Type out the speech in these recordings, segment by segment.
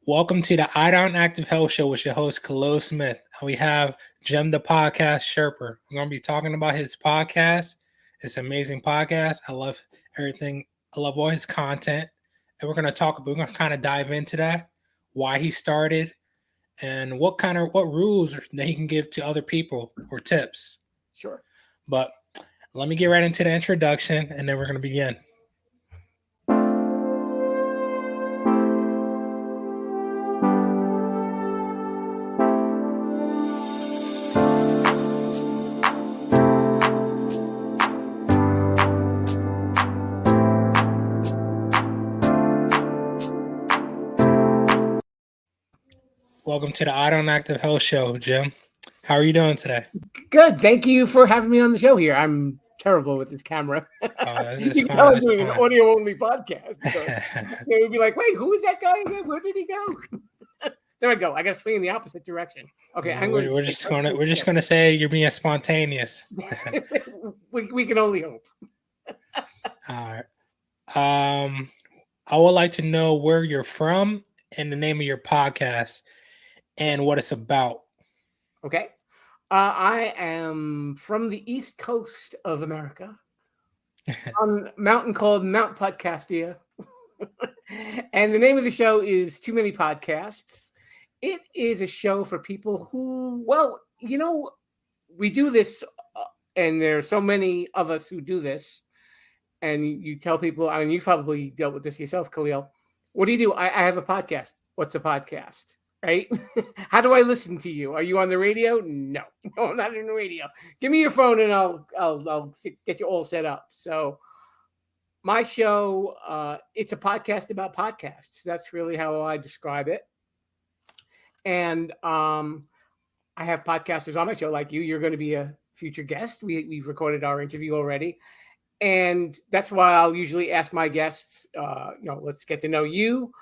Welcome to the I Don't Active Health Show with your host, Khalil Smith. And we have Jim the Podcast Sherpa. We're going to be talking about his podcast. It's an amazing podcast. I love everything. I love all his content. And we're going to kind of dive into that, why he started, and what rules that he can give to other people or tips. Sure. But let me get right into the introduction, and then we're going to begin. Welcome to the I Don't Active Health Show, Jim. How are you doing today? Good. Thank you for having me on the show here. I'm terrible with this camera. You can tell I'm doing an audio-only podcast. So you'll be like, wait, who is that guy again? Where did he go? There we go. I got to swing in the opposite direction. Okay, we're just gonna say you're being spontaneous. we can only hope. All right. I would like to know where you're from and the name of your podcast and what it's about. Okay. I am from the East Coast of America on a mountain called Mount Podcastia. And the name of the show is Too Many Podcasts. It is a show for people who, we do this, and there are so many of us who do this. And you tell people, I mean, you probably dealt with this yourself, Khalil. What do you do? I have a podcast. What's a podcast? Right? How do I listen to you? Are you on the radio? No, I'm not on the radio. Give me your phone and I'll get you all set up. So my show, it's a podcast about podcasts. That's really how I describe it. And I have podcasters on my show like you. You're going to be a future guest. We've recorded our interview already. And that's why I'll usually ask my guests, let's get to know you.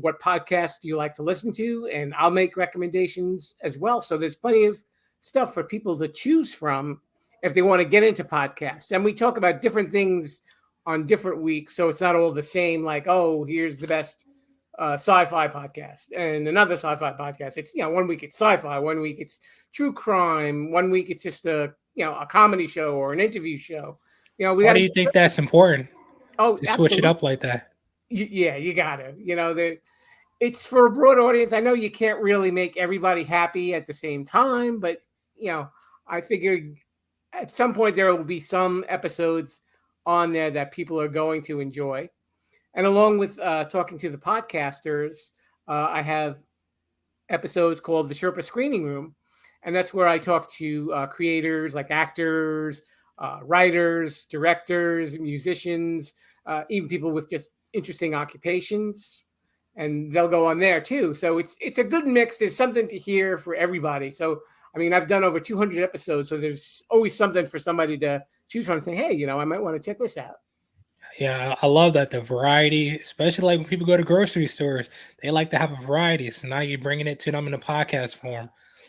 What podcast do you like to listen to? And I'll make recommendations as well. So there's plenty of stuff for people to choose from if they want to get into podcasts. And we talk about different things on different weeks. So it's not all the same, like, oh, here's the best sci-fi podcast and another sci-fi podcast. It's, 1 week it's sci-fi, 1 week it's true crime, 1 week it's just a comedy show or an interview show. Why do you think that's important? Oh, to switch it up like that. You gotta, it's for a broad audience. I know you can't really make everybody happy at the same time, but I figured at some point there will be some episodes on there that people are going to enjoy. And along with talking to the podcasters, I have episodes called the Sherpa Screening Room. And that's where I talk to creators like actors, writers, directors, musicians, even people with just interesting occupations, and they'll go on there too. So it's a good mix. There's something to hear for everybody. So, I mean, I've done over 200 episodes, so there's always something for somebody to choose from and say, hey, I might want to check this out. Yeah, I love that, the variety, especially like when people go to grocery stores, they like to have a variety. So now you're bringing it to them in a podcast form.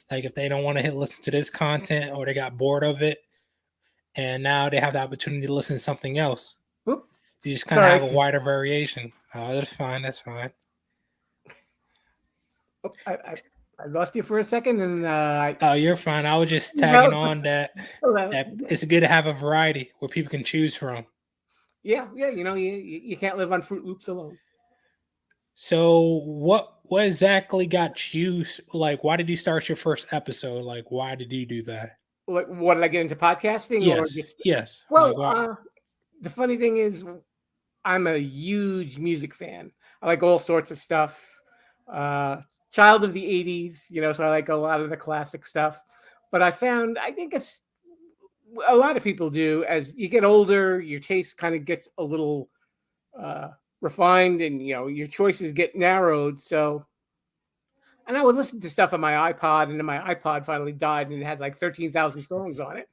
Like if they don't want to listen to this content or they got bored of it, and now they have the opportunity to listen to something else. Whoop. You just kind of have a wider variation. Oh, that's fine. That's fine. Oh, I lost you for a second. And oh, you're fine. I was just tagging on that it's good to have a variety where people can choose from. Yeah. You can't live on Fruit Loops alone. So what exactly got you, like, why did you start your first episode? Like, why did you do that? Like, what did I get into podcasting? Yes. Yes. Well, the funny thing is, I'm a huge music fan. I like all sorts of stuff. Child of the 80s, so I like a lot of the classic stuff. But I found, I think it's a lot of people do, as you get older, your taste kind of gets a little refined and, your choices get narrowed. So, and I would listen to stuff on my iPod, and then my iPod finally died and it had like 13,000 songs on it.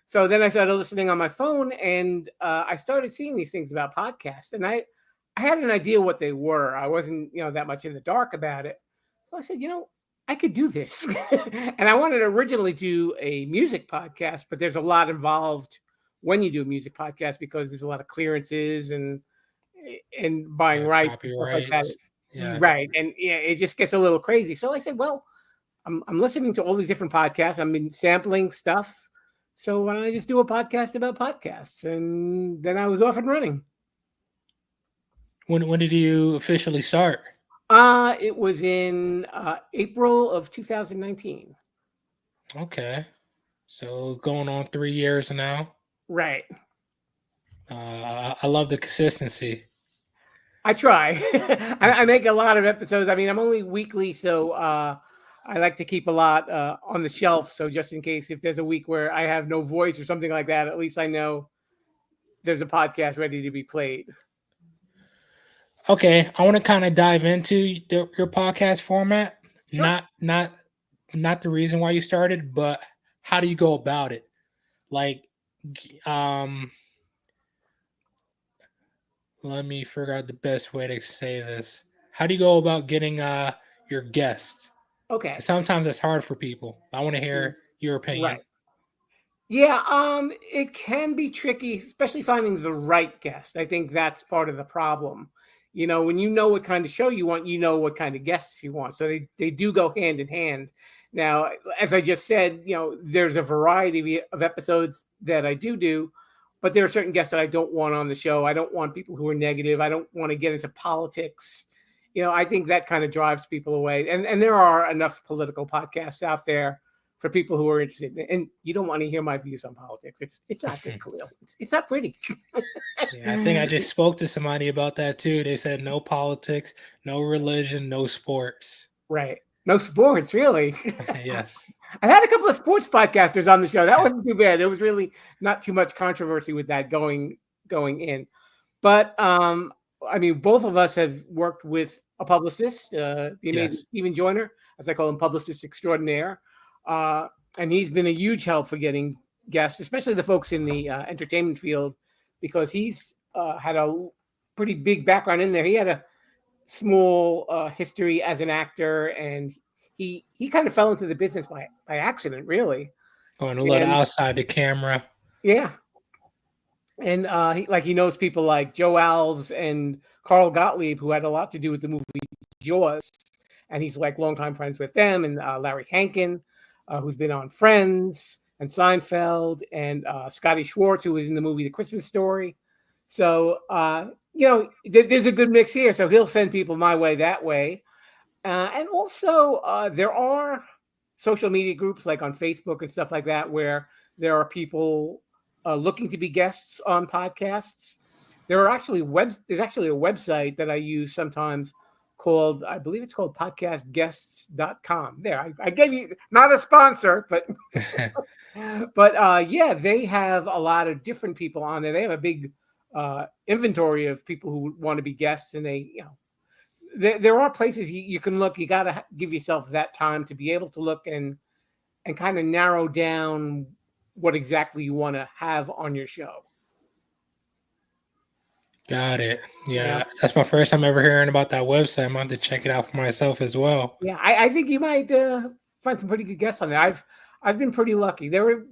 So then I started listening on my phone, and I started seeing these things about podcasts, and I had an idea what they were. I wasn't, that much in the dark about it. So I said, I could do this. And I wanted to originally do a music podcast, but there's a lot involved when you do a music podcast because there's a lot of clearances and buying rights, stuff like that. Yeah. Right. And it just gets a little crazy. So I said, well, I'm listening to all these different podcasts. I'm in sampling stuff. So why don't I just do a podcast about podcasts? And then I was off and running. When did you officially start? It was in April of 2019. Okay. So going on 3 years now. Right. I love the consistency. I try. I make a lot of episodes. I mean, I'm only weekly, so I like to keep a lot on the shelf. So just in case if there's a week where I have no voice or something like that, at least I know there's a podcast ready to be played. Okay, I want to kind of dive into your podcast format. Sure. Not the reason why you started, but how do you go about it? Like, let me figure out the best way to say this. How do you go about getting your guests? Okay. Sometimes it's hard for people. I want to hear your opinion. Right. Yeah, it can be tricky, especially finding the right guest. I think that's part of the problem. When you know what kind of show you want, you know what kind of guests you want. So they do go hand in hand. Now, as I just said, there's a variety of episodes that I do, but there are certain guests that I don't want on the show. I don't want people who are negative. I don't want to get into politics. I think that kind of drives people away. And there are enough political podcasts out there for people who are interested. And you don't want to hear my views on politics. It's not good, Khalil. It's not pretty. Yeah, I think I just spoke to somebody about that too. They said no politics, no religion, no sports. Right. No sports, really. Yes. I had a couple of sports podcasters on the show. That wasn't too bad. There was really not too much controversy with that going in. But I mean, both of us have worked with a publicist, the amazing Stephen Joyner, as I call him, publicist extraordinaire. And he's been a huge help for getting guests, especially the folks in the entertainment field, because he's had a pretty big background in there. He had a small history as an actor, and he kind of fell into the business by accident, really. Going a little outside the camera. Yeah. And he knows people like Joe Alves and Carl Gottlieb, who had a lot to do with the movie Jaws. And he's like longtime friends with them, and Larry Hankin, who's been on Friends and Seinfeld, and Scotty Schwartz, who was in the movie The Christmas Story. So, there's a good mix here. So he'll send people my way that way. And also, there are social media groups like on Facebook and stuff like that, where there are people looking to be guests on podcasts. There's actually a website that I use sometimes called, I believe it's called podcastguests.com. There, I gave you, not a sponsor, but they have a lot of different people on there. They have a big inventory of people who want to be guests, and there are places you can look. You got to give yourself that time to be able to look and kind of narrow down what exactly you want to have on your show. Got it. Yeah, that's my first time ever hearing about that website. I'm going to check it out for myself as well. Yeah, I think you might find some pretty good guests on there. I've been pretty lucky. There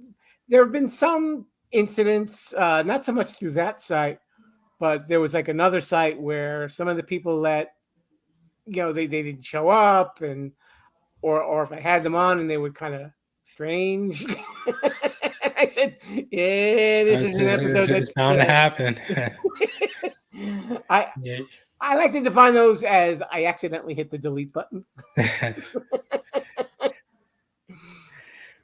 have been some incidents, not so much through that site, but there was like another site where some of the people that they didn't show up, and or if I had them on and they were kind of strange. I said, this is an episode that's bound to happen. I like to define those as I accidentally hit the delete button.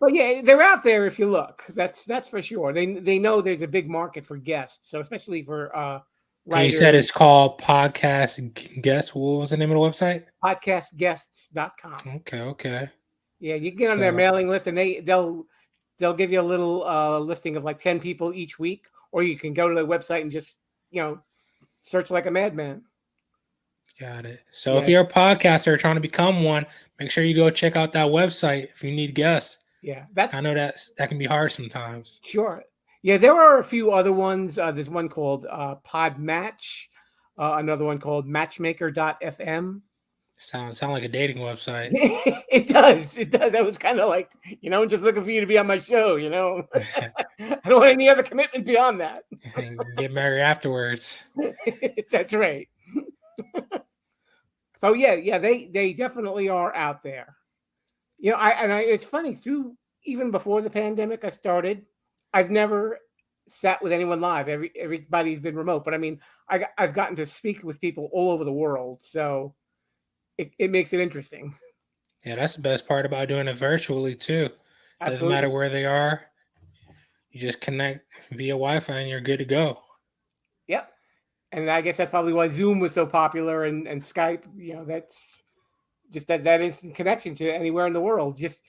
But yeah, they're out there if you look. That's for sure. They know there's a big market for guests. So especially for writers. You said it's called Podcast Guests. What was the name of the website? Podcastguests.com. Okay. Yeah, you can get on their mailing list, and they'll give you a little listing of like 10 people each week, or you can go to their website and just search like a madman. Got it. So if you're a podcaster trying to become one, make sure you go check out that website if you need guests. Yeah, I know that can be hard sometimes. Sure. Yeah, there are a few other ones. There's one called Podmatch, another one called Matchmaker.fm. Sound like a dating website. It does. I was kind of like, just looking for you to be on my show, I don't want any other commitment beyond that. And get married afterwards. That's right. So yeah, they definitely are out there. It's funny, through even before the pandemic I started, I've never sat with anyone live. Everybody's been remote, but I mean, I've gotten to speak with people all over the world, so it makes it interesting. Yeah, that's the best part about doing it virtually too. Doesn't matter Absolutely. where they are. You just connect via Wi-Fi and you're good to go. Yep. And I guess that's probably why Zoom was so popular, and Skype. That's just that instant connection to anywhere in the world. Just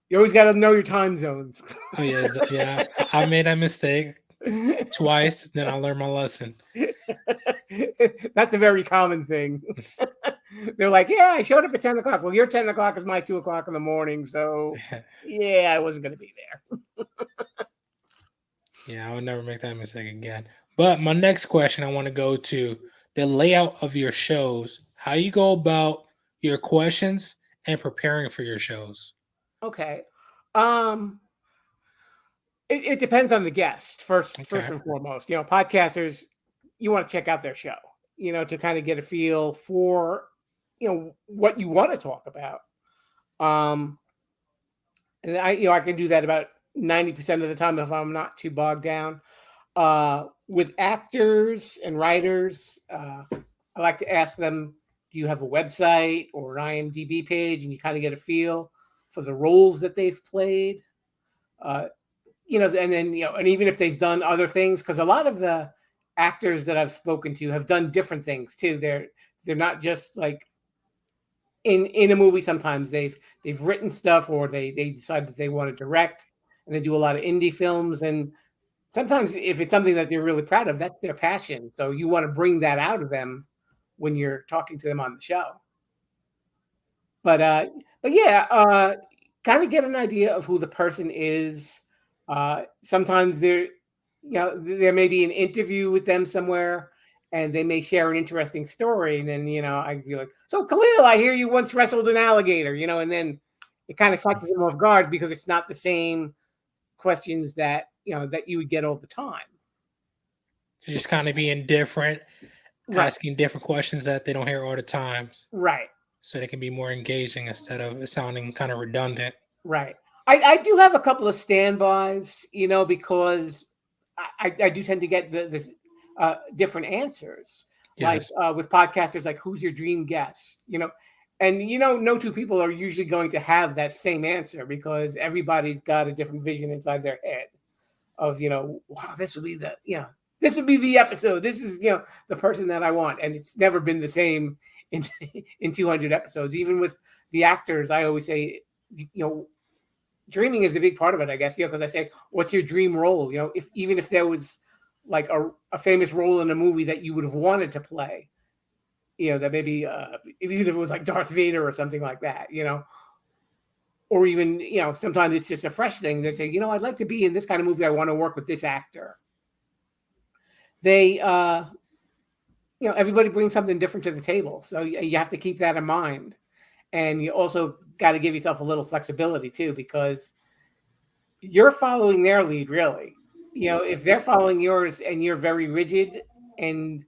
you always got to know your time zones. Oh yeah, yeah. I made that mistake twice. Then I learned my lesson. That's a very common thing. They're like, yeah, I showed up at 10 o'clock. Well, your 10 o'clock is my 2 o'clock in the morning. So, yeah, I wasn't going to be there. Yeah, I would never make that mistake again. But my next question, I want to go to the layout of your shows. How you go about your questions and preparing for your shows. Okay. It depends on the guest first Okay. and foremost. Podcasters, you want to check out their show, to kind of get a feel for, what you want to talk about. And I can do that about 90% of the time if I'm not too bogged down. With actors and writers, I like to ask them, do you have a website or an IMDb page? And you kind of get a feel for the roles that they've played. And then, and even if they've done other things, because a lot of the actors that I've spoken to have done different things too. They're not just like in a movie. Sometimes they've written stuff, or they decide that they want to direct, and they do a lot of indie films. And sometimes if it's something that they're really proud of, that's their passion. So you want to bring that out of them when you're talking to them on the show. But yeah, kind of get an idea of who the person is. Sometimes there may be an interview with them somewhere, and they may share an interesting story. And then, I'd be like, so Khalil, I hear you once wrestled an alligator, and then it kind of catches them off guard because it's not the same questions that you would get all the time. Just kind of being different, Right. asking different questions that they don't hear all the times. Right. So they can be more engaging instead of it sounding kind of redundant. Right. I do have a couple of standbys, because I do tend to get this different answers. Yes. Like with podcasters, like, who's your dream guest? And no two people are usually going to have that same answer, because everybody's got a different vision inside their head of, wow, this would be the episode. This is, the person that I want. And it's never been the same in 200 episodes. Even with the actors, I always say, dreaming is a big part of it, I guess, because I say, what's your dream role? Even if there was like a famous role in a movie that you would have wanted to play, that maybe even if it was like Darth Vader or something like that, or even, sometimes it's just a fresh thing. They say, I'd like to be in this kind of movie. I want to work with this actor. They, everybody brings something different to the table. So you have to keep that in mind. And you also got to give yourself a little flexibility too, because you're following their lead, really. If they're following yours and you're very rigid and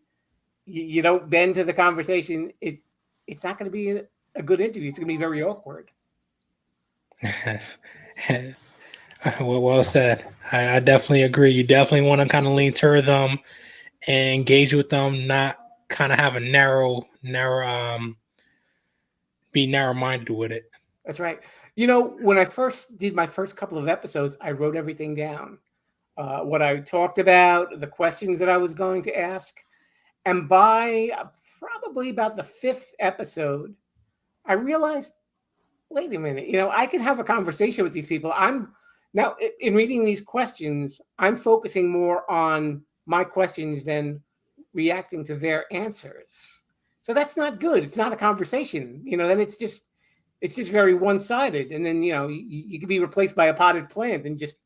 you don't bend to the conversation, it's not going to be a good interview. It's going to be very awkward. Well said. I definitely agree. You definitely want to kind of lean toward them and engage with them, not kind of have a be narrow-minded with it. That's right. When I first did my first couple of episodes, I wrote everything down. What I talked about, the questions that I was going to ask. And by probably about the 5th episode, I realized, wait a minute, I can have a conversation with these people. I'm now, in reading these questions, I'm focusing more on my questions than reacting to their answers. So that's not good. It's not a conversation. Then it's just very one-sided. And then, you could be replaced by a potted plant and just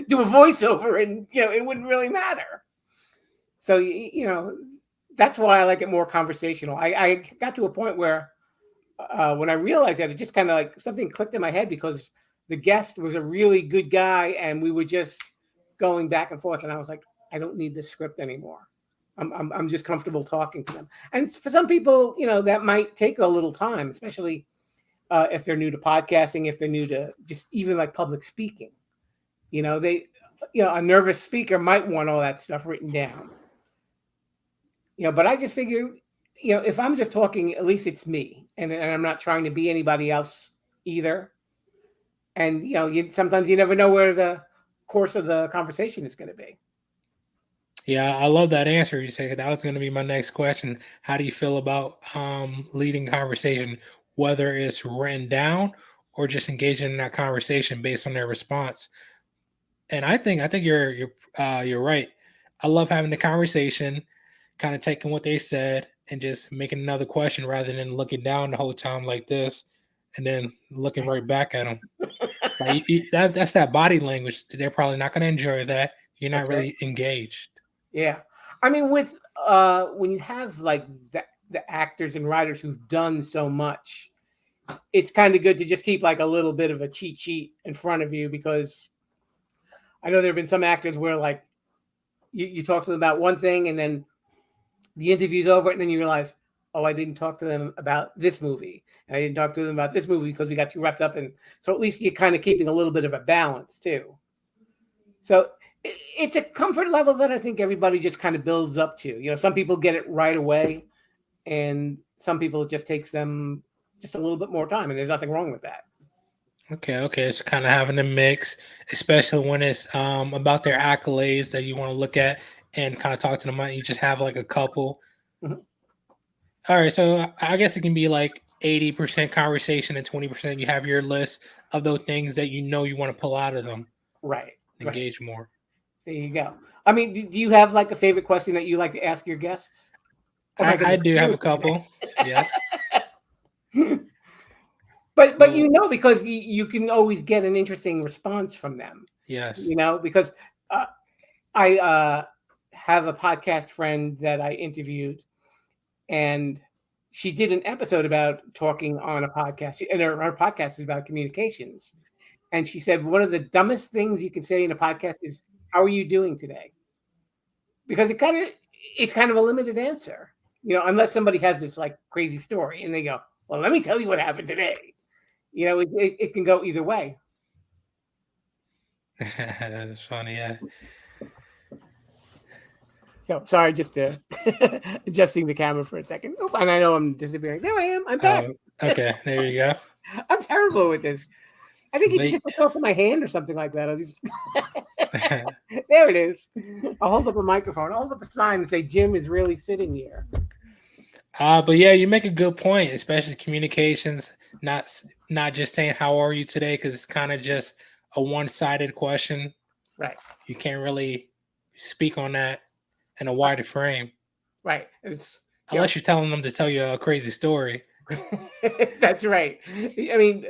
do a voiceover, and, it wouldn't really matter. So, that's why I like it more conversational. I got to a point where when I realized that, it just kind of like something clicked in my head, because the guest was a really good guy and we were just going back and forth. And I was like, I don't need this script anymore. I'm just comfortable talking to them. And for some people, that might take a little time, especially if they're new to podcasting, if they're new to just even like public speaking. A nervous speaker might want all that stuff written down. But I just figure, if I'm just talking, at least it's me, and I'm not trying to be anybody else either. And sometimes you never know where the course of the conversation is going to be. Yeah, I love that answer. You said that was going to be my next question. How do you feel about leading conversation, whether it's written down or just engaging in that conversation based on their response? And I think you're right. I love having the conversation, kind of taking what they said and just making another question rather than looking down the whole time like this and then looking right back at them. Like that's that body language. They're probably not going to enjoy that. You're not really engaged. Yeah. I mean, with when you have like the actors and writers who've done so much, it's kind of good to just keep like a little bit of a cheat sheet in front of you, because I know there have been some actors where like you talk to them about one thing and then the interview's over and then you realize, oh, I didn't talk to them about this movie. And I didn't talk to them about this movie because we got too wrapped up. And so at least you're kind of keeping a little bit of a balance too. So it's a comfort level that I think everybody just kind of builds up to. Some people get it right away, and some people it just takes them just a little bit more time, and there's nothing wrong with that. Okay. So kind of having a mix, especially when it's about their accolades that you want to look at and kind of talk to them. You just have like a couple. Mm-hmm. All right, so I guess it can be like 80% conversation and 20% you have your list of those things that you want to pull out of them. Right. Engage more. There you go. I mean, do you have like a favorite question that you like to ask your guests? I do have a couple. Yes. But because you can always get an interesting response from them. Yes. Because I have a podcast friend that I interviewed, and she did an episode about talking on a podcast, and her podcast is about communications. And she said, one of the dumbest things you can say in a podcast is, how are you doing today? Because it's kind of a limited answer, unless somebody has this like crazy story and they go, well, let me tell you what happened today. It can go either way. That is funny. Yeah. So sorry, just adjusting the camera for a second. Oh, and I know I'm disappearing. There I am. I'm back. Okay, there you go. I'm terrible with this. I think you just talk to my hand or something like that. There it is. I'll hold up a microphone. I'll hold up a sign and say, Jim is really sitting here. But yeah, you make a good point, especially communications, not just saying, how are you today? Because it's kind of just a one-sided question. Right. You can't really speak on that in a wider frame. Right. Unless you're telling them to tell you a crazy story. That's right. I mean,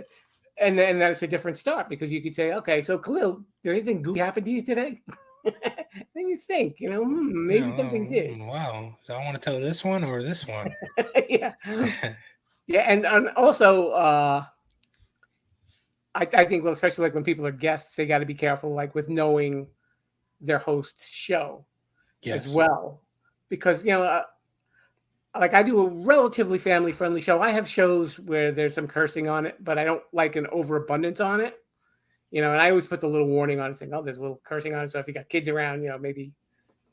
and that's a different start, because you could say, okay, so Khalil, did anything goofy happen to you today? Then you think, maybe something did. Wow. So I want to tell this one or this one. Yeah. Yeah. And also, I think, well, especially like when people are guests, they got to be careful, like with knowing their host's show as well. Because, like I do a relatively family-friendly show. I have shows where there's some cursing on it, but I don't like an overabundance on it. And I always put the little warning on it saying, oh, there's a little cursing on it. So if you got kids around, maybe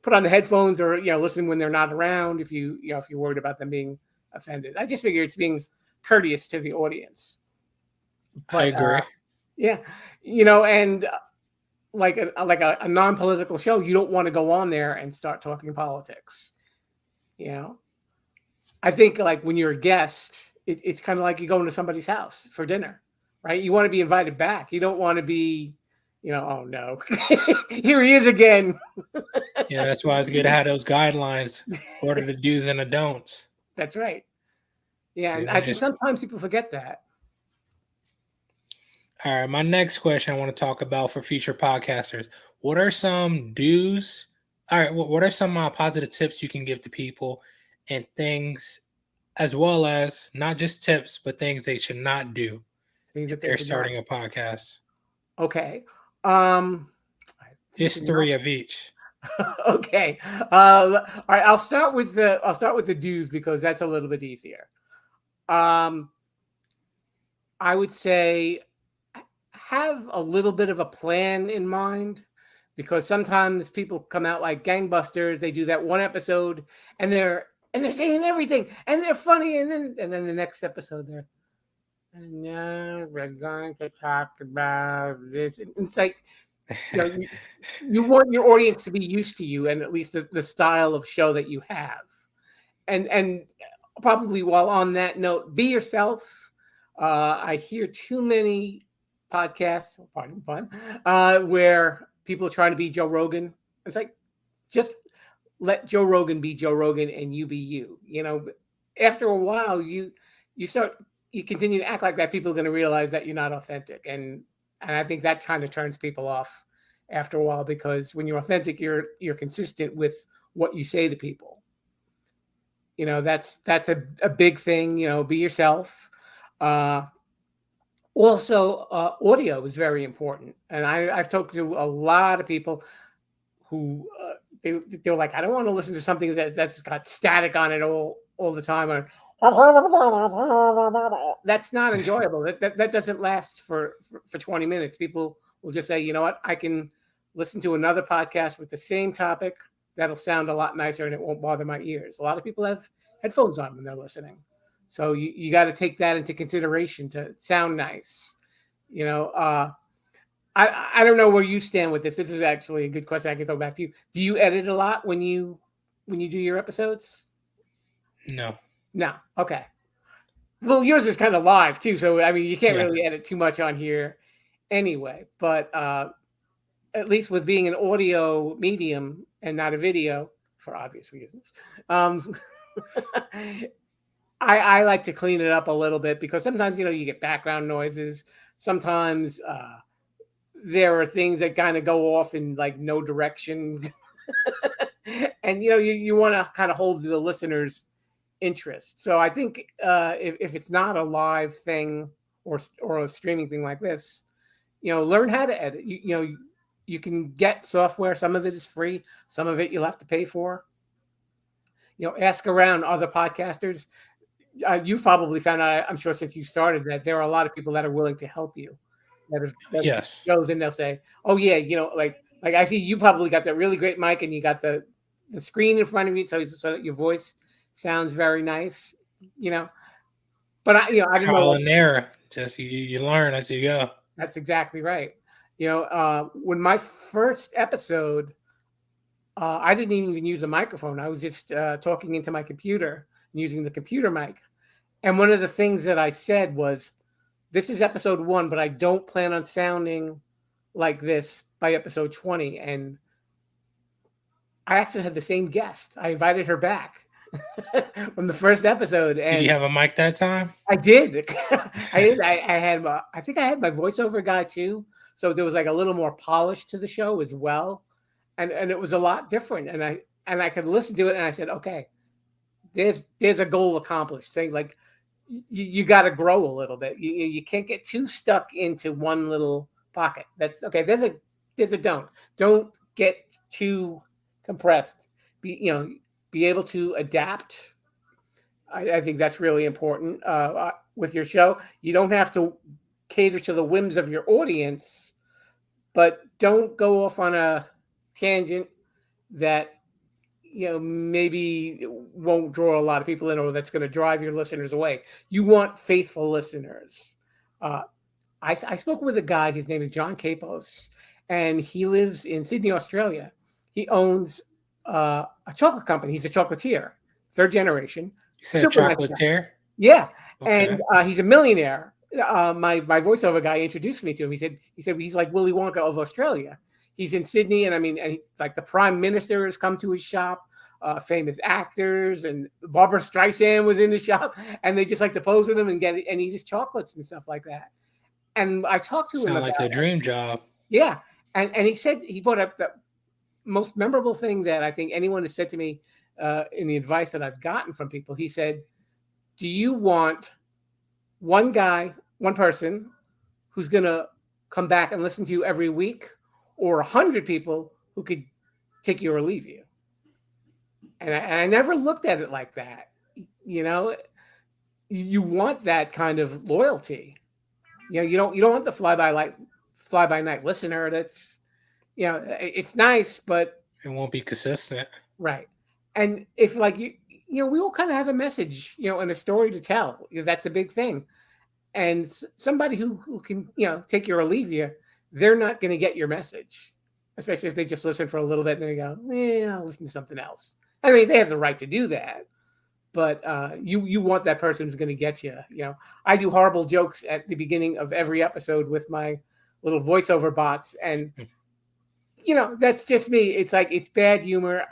put on the headphones or, listen when they're not around if you're worried about them being offended. I just figure it's being courteous to the audience. But, I agree. Yeah. And like a non-political show, you don't want to go on there and start talking politics. I think like when you're a guest, it's kind of like you go into somebody's house for dinner, right? You want to be invited back. You don't want to be, oh no, here he is again. Yeah, that's why it's good to have those guidelines. What are the do's and the don'ts? That's right. Yeah, and I think sometimes people forget that. All right, my next question I want to talk about for future podcasters. What are some do's? All right, what are some positive tips you can give to people and things, as well as not just tips, but things they should not do if they're starting a podcast? Okay. Just three of each. Okay. All right. I'll start with the do's because that's a little bit easier. Um, I would say have a little bit of a plan in mind because sometimes people come out like gangbusters. They do that one episode and they're saying everything and they're funny and then the next episode they're and now we're going to talk about this. It's like you want your audience to be used to you and at least the style of show that you have. And probably while on that note, be yourself. I hear too many podcasts, pardon the pun, where people are trying to be Joe Rogan. It's like just let Joe Rogan be Joe Rogan and you be you. After a while, you start you continue to act like that. People are going to realize that you're not authentic, and I think that kind of turns people off after a while because when you're authentic, you're consistent with what you say to people. That's a big thing. Be yourself. Uh, Also, audio is very important, and I've talked to a lot of people who they're like, I don't want to listen to something that's got static on it all the time, or that's not enjoyable. That doesn't last for 20 minutes. People will just say, you know what, I can listen to another podcast with the same topic that'll sound a lot nicer and it won't bother my ears. A lot of people have headphones on when they're listening. So you got to take that into consideration to sound nice. I don't know where you stand with this. This is actually a good question. I can throw back to you. Do you edit a lot when you do your episodes? No. No. Okay. Well, yours is kind of live too, so I mean you can't Yes. really edit too much on here anyway. But at least with being an audio medium and not a video, for obvious reasons, I like to clean it up a little bit because sometimes you get background noises. Sometimes there are things that kind of go off in like no direction, and you want to kind of hold the listener's interest. So I think if it's not a live thing or a streaming thing like this, learn how to edit. You can get software. Some of it is free. Some of it you'll have to pay for. Ask around other podcasters. You've probably found out, I'm sure, since you started, that there are a lot of people that are willing to help you. That Yes. shows and they'll say, "Oh yeah, like I see you probably got that really great mic and you got the screen in front of you, so that your voice sounds very nice." But I don't know. Trial and error. Just you learn as you go. That's exactly right. When my first episode, I didn't even use a microphone. I was just talking into my computer using the computer mic. And one of the things that I said was, this is episode 1, but I don't plan on sounding like this by episode 20. And I actually had the same guest. I invited her back from the first episode. And Did you have a mic that time? I did. I did. I think I had my voiceover guy too. So there was like a little more polish to the show as well. And it was a lot different. And I could listen to it and I said, okay, there's a goal accomplished. Thing like you got to grow a little bit. You can't get too stuck into one little pocket. That's okay. There's a don't get too compressed. Be able to adapt. I think that's really important with your show. You don't have to cater to the whims of your audience, but don't go off on a tangent that maybe won't draw a lot of people in, or that's going to drive your listeners away. You want faithful listeners. I spoke with a guy. His name is John Capos, and he lives in Sydney, Australia. He owns a chocolate company. He's a chocolatier, 3rd generation. You said chocolatier? Nice, yeah, Okay. and he's a millionaire. My voiceover guy introduced me to him. He said he's like Willy Wonka of Australia. He's in Sydney, and like the Prime Minister has come to his shop. Famous actors and Barbara Streisand was in the shop, and they just like to pose with him and eat his chocolates and stuff like that. And I talked to him Sound about like the dream job. Yeah, and he said he brought up the most memorable thing that I think anyone has said to me in the advice that I've gotten from people. He said, "Do you want one person who's going to come back and listen to you every week, or 100 people who could take you or leave you. And I never looked at it like that. You know, you want that kind of loyalty. You know, you don't want the fly by night listener. That's, you know, it's nice, but It won't be consistent. right. And if like you know, we all kind of have a message, you know, and a story to tell. You know, that's a big thing. And somebody who can, you know, take you or leave you, they're not going to get your message, especially if they just listen for a little bit and they go, I'll listen to something else. I mean, they have the right to do that, but you want that person who's going to get you. You know, I do horrible jokes at the beginning of every episode with my little voiceover bots, and you know, that's just me. It's like, it's bad humor.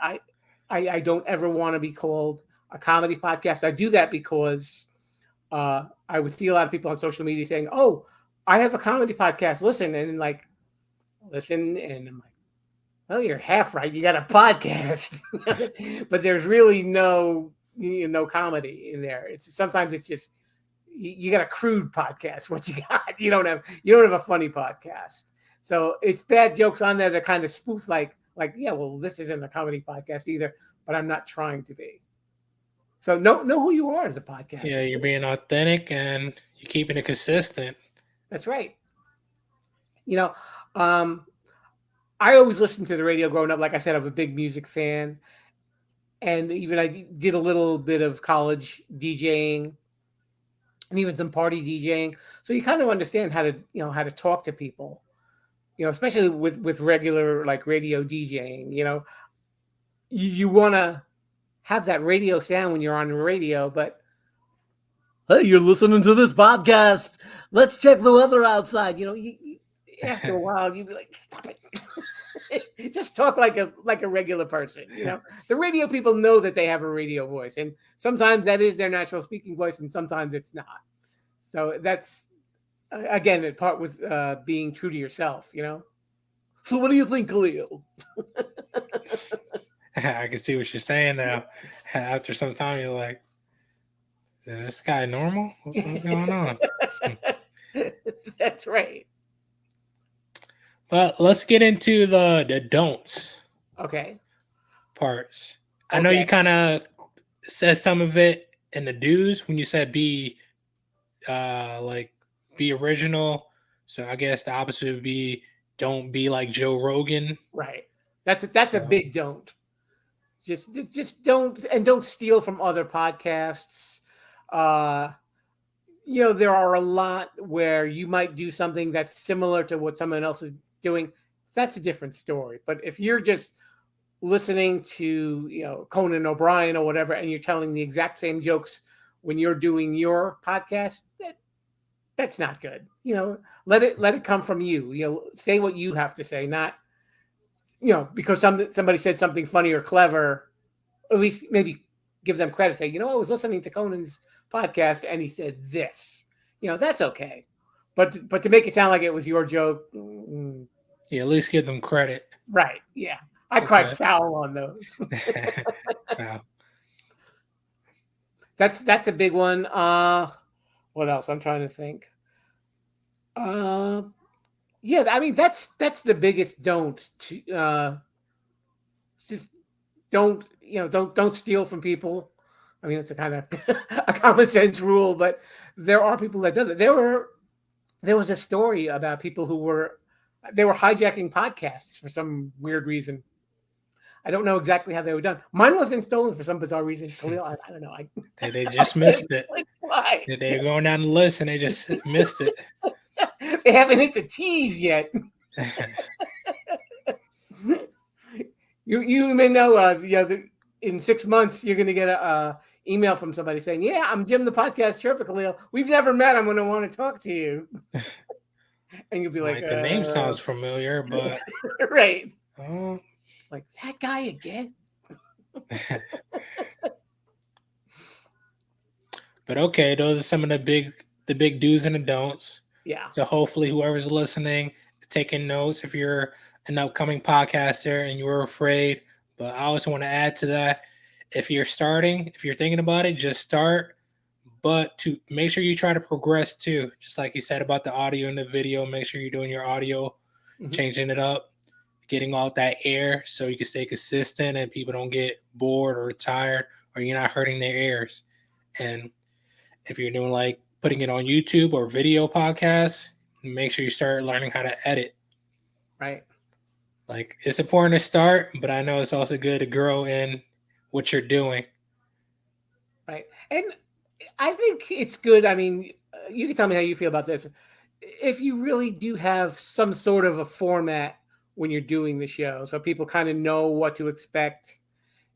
I don't ever want to be called a comedy podcast. I do that because I would see a lot of people on social media saying, "Oh, I have a comedy podcast. Listen," and like, listen, and I'm like, "Well, you're half right. You got a podcast," but there's really no comedy in there. Sometimes it's just you got a crude podcast. What you got? You don't have a funny podcast. So it's bad jokes on there that kind of spoof like, yeah, well, this isn't a comedy podcast either, but I'm not trying to be. So know who you are as a podcaster. Yeah, you're being authentic and you're keeping it consistent. That's right. You know, I always listened to the radio growing up. Like I said, I'm a big music fan. And even I did a little bit of college DJing and even some party DJing. So you kind of understand how to talk to people, you know, especially with regular like radio DJing. You know, you want to have that radio sound when you're on the radio, but hey, you're listening to this podcast. Let's check the weather outside. You know, after a while, you'd be like, stop it. Just talk like a regular person. You know, the radio people know that they have a radio voice, and sometimes that is their natural speaking voice, and sometimes it's not. So that's again a part with being true to yourself. You know. So what do you think, Khalil? I can see what you're saying now. After some time, you're like, is this guy normal? What's going on? That's right. But let's get into the don'ts. Okay. Parts. I know you kind of said some of it in the do's when you said be original. So I guess the opposite would be don't be like Joe Rogan. Right. That's a big don't. Just don't steal from other podcasts. You know, there are a lot where you might do something that's similar to what someone else is doing. That's a different story. But if you're just listening to, you know, Conan O'Brien or whatever, and you're telling the exact same jokes when you're doing your podcast, that's not good. You know, let it come from you. You know, say what you have to say, not, you know, because somebody said something funny or clever, or at least maybe give them credit. Say, you know, I was listening to Conan's podcast and he said this. You know, that's okay. But to make it sound like it was your joke. Yeah, at least give them credit. Right. Yeah. I cry foul on those. Wow. That's a big one. What else? I'm trying to think. Yeah, I mean that's the biggest don't. Just don't steal from people. I mean, it's a kind of a common sense rule, but there are people that do it. There was a story about people who were hijacking podcasts for some weird reason. I don't know exactly how they were done. Mine wasn't stolen for some bizarre reason. Khalil, I don't know. They just missed it. Like, why? They were going down the list and they just missed it. They haven't hit the T's yet. You may know, in 6 months you're going to get a email from somebody saying, "Yeah, I'm Jim the Podcast Sherpa, Khalil. We've never met. I'm going to want to talk to you." And you'll be like, the name sounds familiar, but right. Oh. Like that guy again. But okay, those are some of the big do's and the don'ts. Yeah. So hopefully whoever's listening is taking notes if you're an upcoming podcaster and you were afraid. But I also want to add to that, if you're thinking about it, just start. But to make sure you try to progress too. Just like you said about the audio and the video, make sure you're doing your audio, changing it up. getting all that air so you can stay consistent and people don't get bored or tired or you're not hurting their ears. And if you're doing like putting it on YouTube or video podcasts, make sure you start learning how to edit. Right. Like it's important to start, but I know it's also good to grow in what you're doing. Right. And I think it's good. I mean, you can tell me how you feel about this. If you really do have some sort of a format when you're doing the show, so people kind of know what to expect,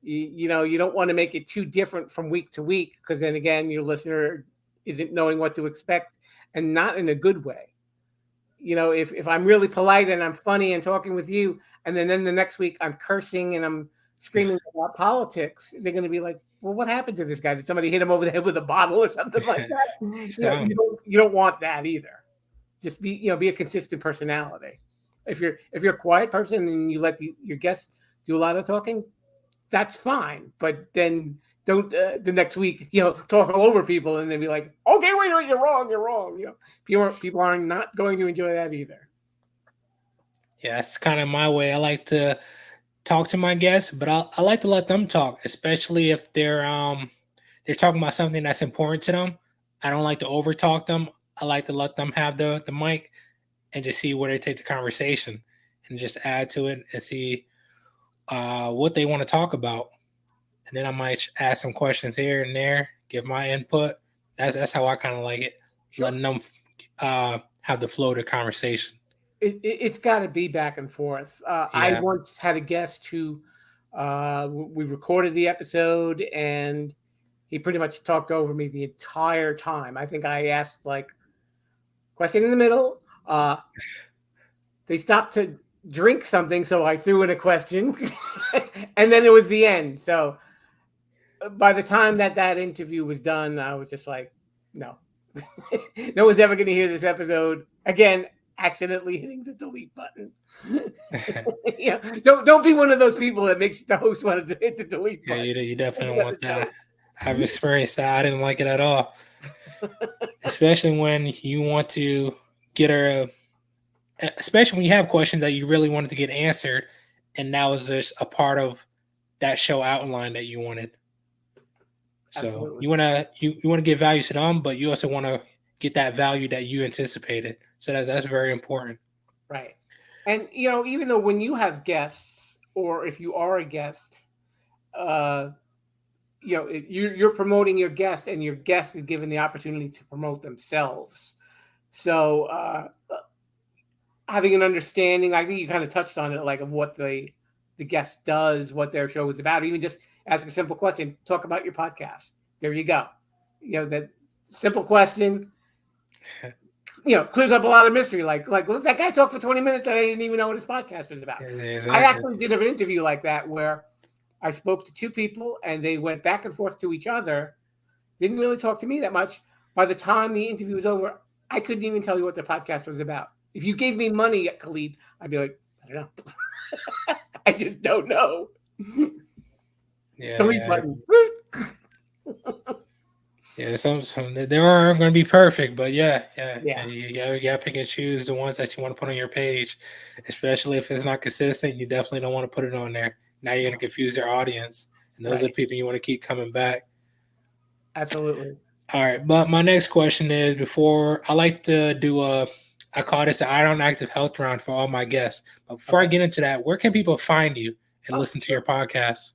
you know, you don't want to make it too different from week to week, because then again, your listener isn't knowing what to expect, and not in a good way. You know, if I'm really polite and I'm funny and talking with you, and then the next week I'm cursing and I'm screaming about politics, they're going to be like, well, what happened to this guy? Did somebody hit him over the head with a bottle or something like that? You don't want that either. Just be a consistent personality. If you're a quiet person and you let your guests do a lot of talking, that's fine. But then don't the next week, talk all over people and then be like, okay, wait, you're wrong. People are not going to enjoy that either. Yeah, that's kind of my way. I like to talk to my guests, but I like to let them talk, especially if they're talking about something that's important to them. I don't like to over talk them. I like to let them have the mic and just see where they take the conversation and just add to it and see what they want to talk about. And then I might ask some questions here and there, give my input. That's how I kind of like it, sure. Letting them have the flow of the conversation. It's got to be back and forth. Yeah. I once had a guest who we recorded the episode and he pretty much talked over me the entire time. I think I asked like question in the middle. They stopped to drink something, so I threw in a question, and then it was the end. So by the time that interview was done, I was just like, no, no one's ever going to hear this episode again. Accidentally hitting the delete button. Don't be one of those people that makes the host want to hit the delete button. Yeah, you definitely don't want that. I've experienced that. I didn't like it at all. Especially when you want to get especially when you have questions that you really wanted to get answered, and that was just a part of that show outline that you wanted. Absolutely. So you want to give value to them, but you also want to get that value that you anticipated. So that's very important. Right. And, even though when you have guests or if you are a guest, you're promoting your guest and your guest is given the opportunity to promote themselves. So having an understanding, I think you kind of touched on it, like of what the guest does, what their show is about, or even just ask a simple question, talk about your podcast. There you go. That simple question, clears up a lot of mystery. Like that guy talked for 20 minutes and I didn't even know what his podcast was about. Exactly. I actually did an interview like that where I spoke to two people and they went back and forth to each other. Didn't really talk to me that much. By the time the interview was over, I couldn't even tell you what the podcast was about. If you gave me money, Khalid, I'd be like, I don't know. I just don't know. Yeah. Delete button. Yeah, some they aren't going to be perfect, but yeah. You got to pick and choose the ones that you want to put on your page, especially if it's not consistent. You definitely don't want to put it on there. Now you're going to confuse their audience, and those are the people you want to keep coming back. Absolutely. All right, but my next question is: before I like to do I call this the Iron Active Health Round for all my guests. But before I get into that, where can people find you and listen to your podcast?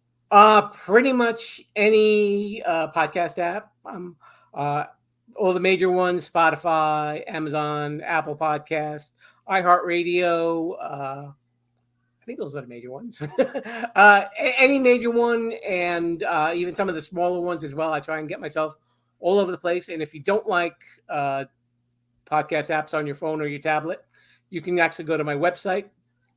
Pretty much any podcast app. All the major ones: Spotify, Amazon, Apple Podcast, iHeartRadio. I think those are the major ones. Any major one, and even some of the smaller ones as well. I try and get myself all over the place. And if you don't like podcast apps on your phone or your tablet, you can actually go to my website,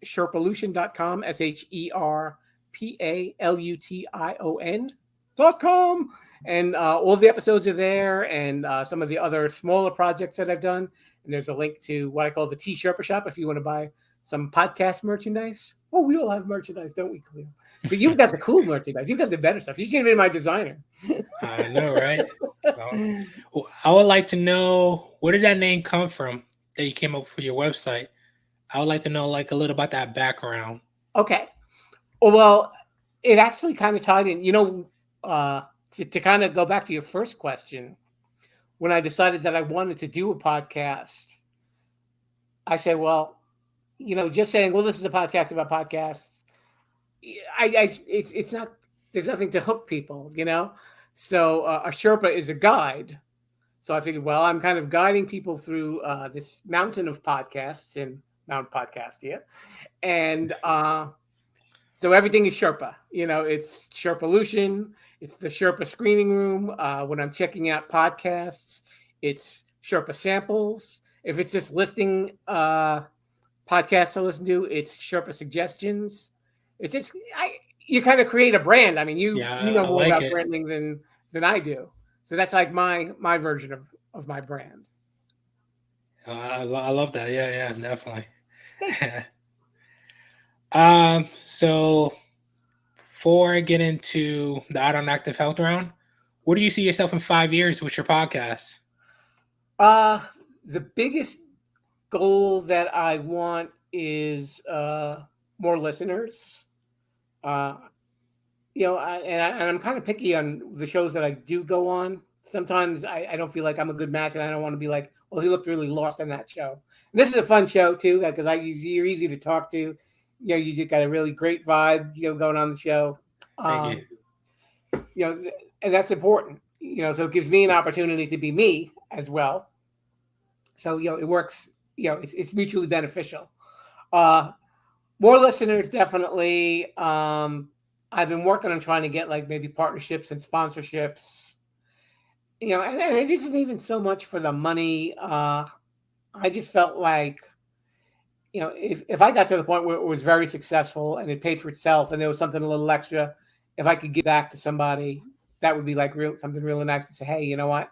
sherpalution.com, SHERPALUTION.com. And all the episodes are there, and some of the other smaller projects that I've done. And there's a link to what I call the Sherpa Shop if you want to buy some podcast merchandise. Oh, we all have merchandise, don't we, Khalil? But you've got the cool merchandise. You've got the better stuff. You should have been my designer. I know, right? Well, I would like to know, where did that name come from that you came up for your website? I would like to know like a little about that background. Okay. Well, it actually kind of tied in. To kind of go back to your first question, when I decided that I wanted to do a podcast, I said, well, just saying, well, this is a podcast about podcasts. It's not. There's nothing to hook people. So a Sherpa is a guide. So I figured, well, I'm kind of guiding people through this mountain of podcasts in Mount Podcastia, and so everything is Sherpa. It's Sherpalution. It's the Sherpa screening room. When I'm checking out podcasts, it's Sherpa samples. If it's just listing podcasts to listen to, it's Sherpa suggestions. It's just you kind of create a brand. I mean, you know I more like about it. branding than I do. So that's like my version of my brand. I love that. Yeah, definitely. Thanks. So before I get into the Out on Active Health round, where do you see yourself in 5 years with your podcast? The biggest goal that I want is more listeners. I'm kind of picky on the shows that I do go on. Sometimes I don't feel like I'm a good match, and I don't want to be like, well, he looked really lost on that show. And this is a fun show too, because you're easy to talk to. You just got a really great vibe, going on the show. Thank you. And that's important. So it gives me an opportunity to be me as well. So it works. It's mutually beneficial. More listeners, definitely. I've been working on trying to get like maybe partnerships and sponsorships. And it isn't even so much for the money. I just felt like, if I got to the point where it was very successful and it paid for itself and there was something a little extra, if I could give back to somebody, that would be like something really nice to say, hey, you know what?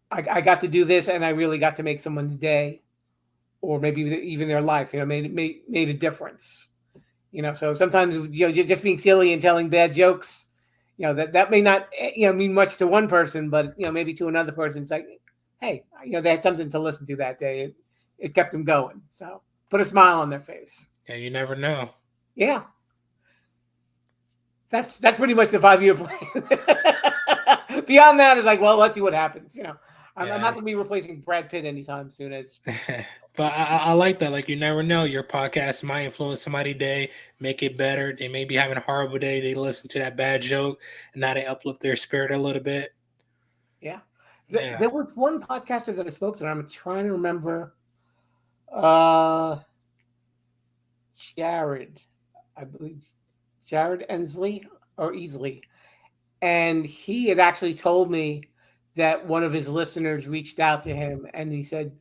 I got to do this and I really got to make someone's day, or maybe even their life, made a difference. So sometimes, just being silly and telling bad jokes, that may not, mean much to one person, but, maybe to another person, it's like, hey, they had something to listen to that day. It kept them going. So put a smile on their face. Yeah, you never know. Yeah. That's pretty much the 5-year plan. Beyond that, it's like, well, let's see what happens. I'm not going to be replacing Brad Pitt anytime soon. But I like that. Like, you never know. Your podcast might influence somebody's day, make it better. They may be having a horrible day. They listen to that bad joke, and now they uplift their spirit a little bit. Yeah. There was one podcaster that I spoke to, and I'm trying to remember. Jared, I believe, Jared Ensley or Easley. And he had actually told me that one of his listeners reached out to him, and he said,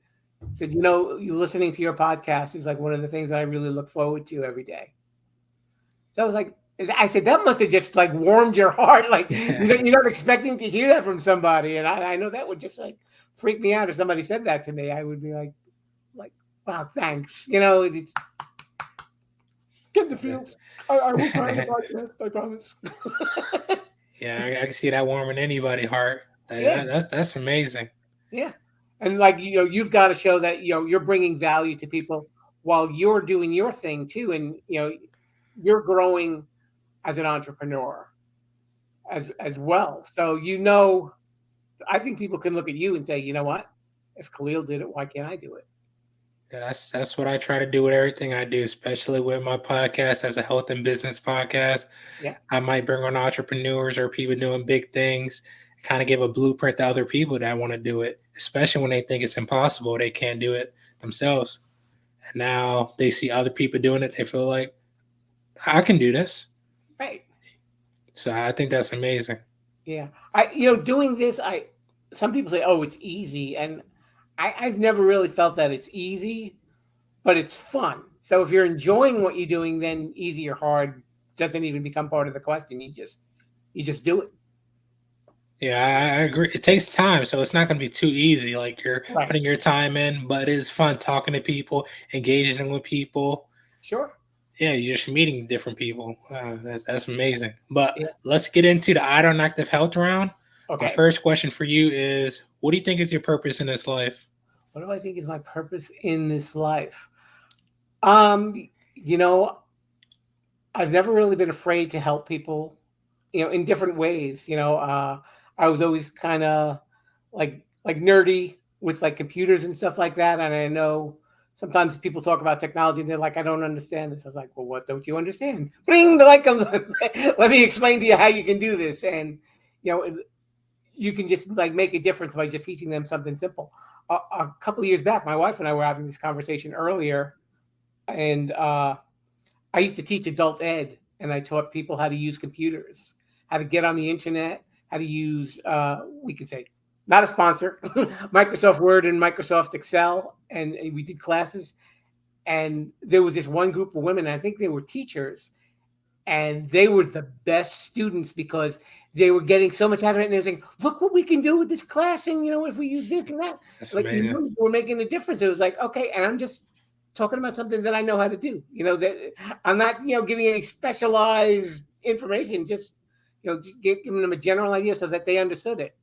you listening to your podcast is like one of the things that I really look forward to every day. So I was like, I said, that must have just like warmed your heart. Like you're not expecting to hear that from somebody. And I know that would just like freak me out if somebody said that to me. I would be like, wow, thanks. It's get the feels. I will try the podcast, I promise. Yeah, I can see that warming anybody's heart. That's amazing. Yeah. And like, you've got to show that, you're bringing value to people while you're doing your thing too. And, you're growing as an entrepreneur as well. So, I think people can look at you and say, you know what, if Khalil did it, why can't I do it? Yeah, that's what I try to do with everything I do, especially with my podcast as a health and business podcast. Yeah. I might bring on entrepreneurs or people doing big things, kind of give a blueprint to other people that want to do it, especially when they think it's impossible. They can't do it themselves. And now they see other people doing it. They feel like, I can do this. Right. So I think that's amazing. Yeah. Doing this, some people say, oh, it's easy. And I've never really felt that it's easy, but it's fun. So if you're enjoying what you're doing, then easy or hard doesn't even become part of the question. You just do it. Yeah, I agree. It takes time, so it's not going to be too easy. Like you're Right. putting your time in, but it is fun talking to people, engaging with people. Sure. Yeah, you're just meeting different people. That's amazing. But let's get into the I Don't Active Health round. Okay. My first question for you is, what do you think is your purpose in this life? What do I think is my purpose in this life? I've never really been afraid to help people, in different ways. I was always kind of like nerdy with like computers and stuff like that. And I know sometimes people talk about technology and they're like, I don't understand this. I was like, well, what don't you understand? Bring the light comes. Let me explain to you how you can do this. And you know, you can just like make a difference by just teaching them something simple. A couple of years back, my wife and I were having this conversation earlier, and I used to teach adult ed, and I taught people how to use computers, how to get on the internet, how to use, we could say, not a sponsor, Microsoft Word and Microsoft Excel. And we did classes. And there was this one group of women, I think they were teachers, and they were the best students because they were getting so much out of it. And they were saying, look what we can do with this class. And, if we use this and that, That's like, amazing. we're making a difference. It was like, okay. And I'm just talking about something that I know how to do. That I'm not, giving any specialized information, just, giving them a general idea so that they understood it.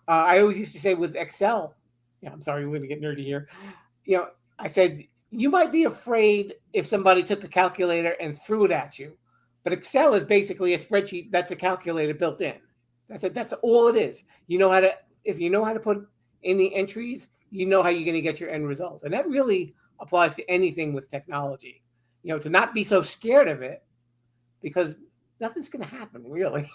I always used to say with Excel, I'm sorry, we're going to get nerdy here. I said, you might be afraid if somebody took a calculator and threw it at you, but Excel is basically a spreadsheet that's a calculator built in. That's it. That's all it is. If you know how to put in the entries, you know how you're going to get your end result. And that really applies to anything with technology, to not be so scared of it, because nothing's going to happen, really.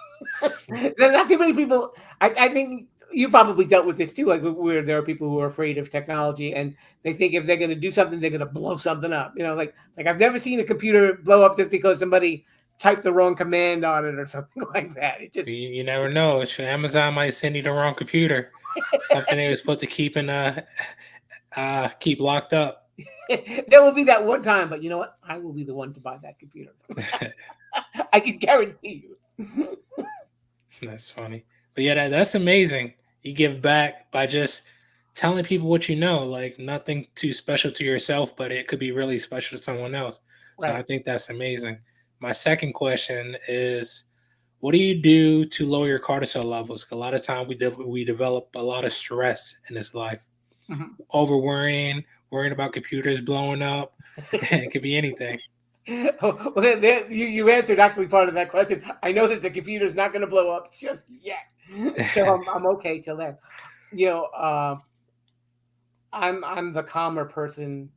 Not too many people. I think you probably dealt with this too, like where there are people who are afraid of technology and they think if they're going to do something, they're going to blow something up. Like I've never seen a computer blow up just because somebody typed the wrong command on it or something like that. It just You never know. Amazon might send you the wrong computer, something they were supposed to keep keep locked up. There will be that one time, but you know what? I will be the one to buy that computer. I can guarantee you. That's funny. But yeah, that's amazing. You give back by just telling people what you know, like nothing too special to yourself, but it could be really special to someone else. So I Right. think that's amazing. My second question is, what do you do to lower your cortisol levels? 'Cause a lot of time we develop a lot of stress in this life, Mhm. over worrying about computers blowing up. It could be anything. Oh, well, you answered actually part of that question. I know that the computer is not going to blow up just yet, so I'm okay till then. You know, I'm the calmer person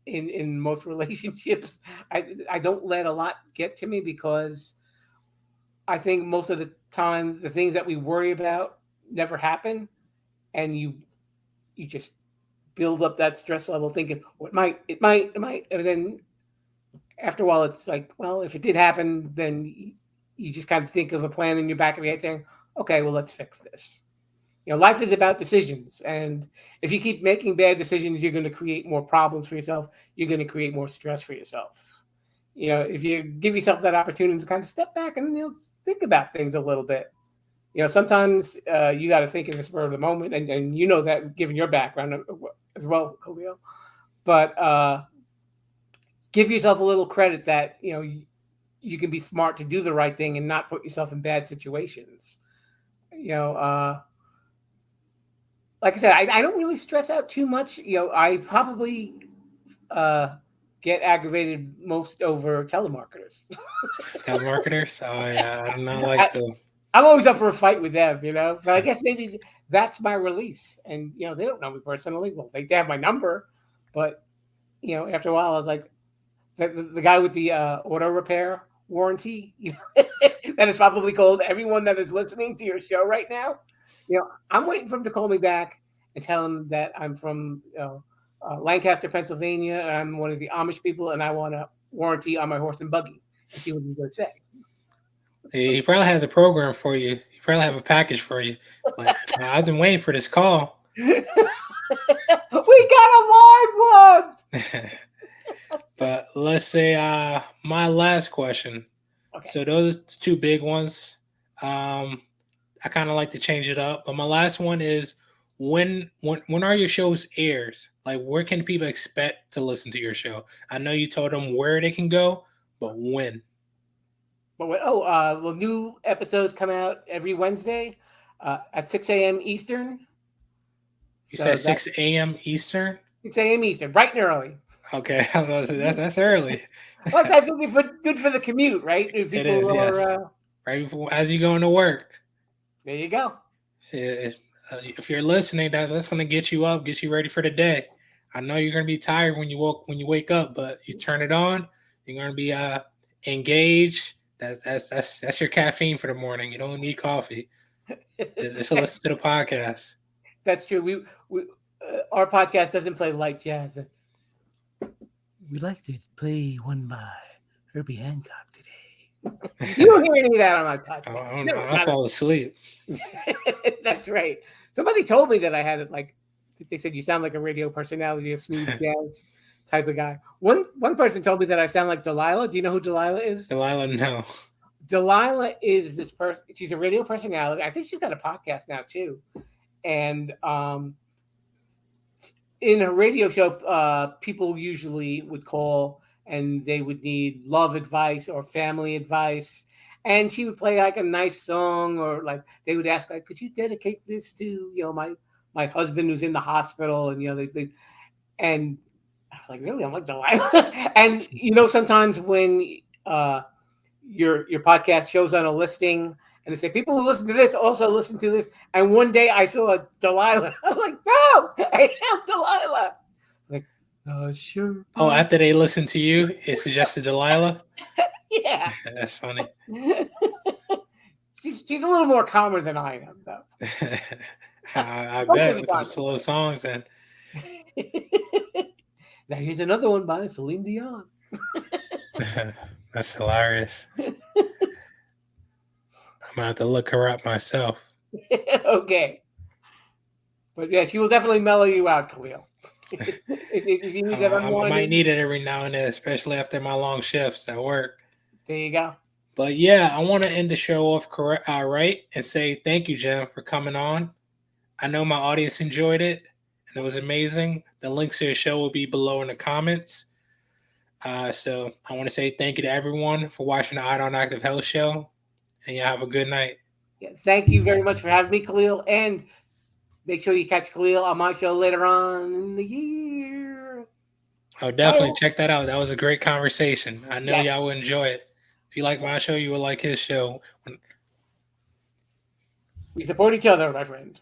in most relationships. I don't let a lot get to me because I think most of the time the things that we worry about never happen, and you just build up that stress level thinking, oh, it might, and then after a while, it's like, well, if it did happen, then you just kind of think of a plan in your back of your head saying, okay, well, let's fix this. Life is about decisions. And if you keep making bad decisions, you're going to create more problems for yourself. You're going to create more stress for yourself. If you give yourself that opportunity to kind of step back and, think about things a little bit. Sometimes you got to think in the spur of the moment. And you know that given your background as well, Khalil. But give yourself a little credit that you can be smart to do the right thing and not put yourself in bad situations. Like I said, I don't really stress out too much. I probably get aggravated most over telemarketers. Telemarketers. Oh yeah, I do not I, like the. I'm always up for a fight with them, but I guess maybe that's my release. And they don't know me personally. Well, they have my number, but after a while, I was like, the guy with the auto repair warranty, that is probably called everyone that is listening to your show right now. I'm waiting for him to call me back and tell him that I'm from Lancaster, Pennsylvania, and I'm one of the Amish people, and I want a warranty on my horse and buggy, and see what he's going to say. He probably has a program for you. He probably have a package for you. Like, I've been waiting for this call. We got a live one. But let's say my last question. Okay. So those two big ones. I kind of like to change it up. But my last one is when are your shows airs? Like where can people expect to listen to your show? I know you told them where they can go, but when? But well, new episodes come out every Wednesday at 6 a.m. Eastern. You So said 6 a.m. Eastern? 6 a.m. Eastern, bright and early. Okay, that's early. Well, that would be good for the commute, right? If It people is, yes. Right before as you go into work. there you go. If you're listening, that's going to get you up, get you ready for the day. I know you're going to be tired when you wake up, but you turn it on, you're going to be engaged. That's your caffeine for the morning. You don't need coffee. Just listen to the podcast. That's true. We our podcast doesn't play light jazz. We like to play one by Herbie Hancock today. You don't hear any of that on my podcast. No, I fall asleep. That's right. Somebody told me that I had it like they said you sound like a radio personality, a smooth jazz type of guy. One person told me that I sound like Delilah. Do you know who Delilah is? Delilah, no. Delilah is this person. She's a radio personality. I think she's got a podcast now too. And in her radio show, people usually would call and they would need love advice or family advice. And she would play like a nice song, or like they would ask, like, could you dedicate this to, my husband who's in the hospital? And, they and I was like, really? I'm like, Delilah. And, sometimes when your podcast shows on a listing and they say, people who listen to this also listen to this. And one day I saw a Delilah. I'm like, no, I am Delilah. Like, sure. Oh, after they listen to you, it suggested Delilah? Yeah. That's funny. She's a little more calmer than I am, though. I bet with some slow songs. And now here's another one by Celine Dion. That's hilarious. I'm gonna have to look her up myself. Okay. But yeah, she will definitely mellow you out, Khalil. if you need that I might need it every now and then, especially after my long shifts at work. There you go. But yeah, I want to end the show off right and say thank you, Jim, for coming on. I know my audience enjoyed it, and it was amazing. The links to the show will be below in the comments. So I want to say thank you to everyone for watching the Eye on Active Health Show, and you have a good night. Yeah, thank you very much for having me, Khalil, and make sure you catch Khalil on my show later on in the year. Oh, definitely check that out. That was a great conversation. I know y'all will enjoy it. If you like my show, you will like his show. We support each other, my friend.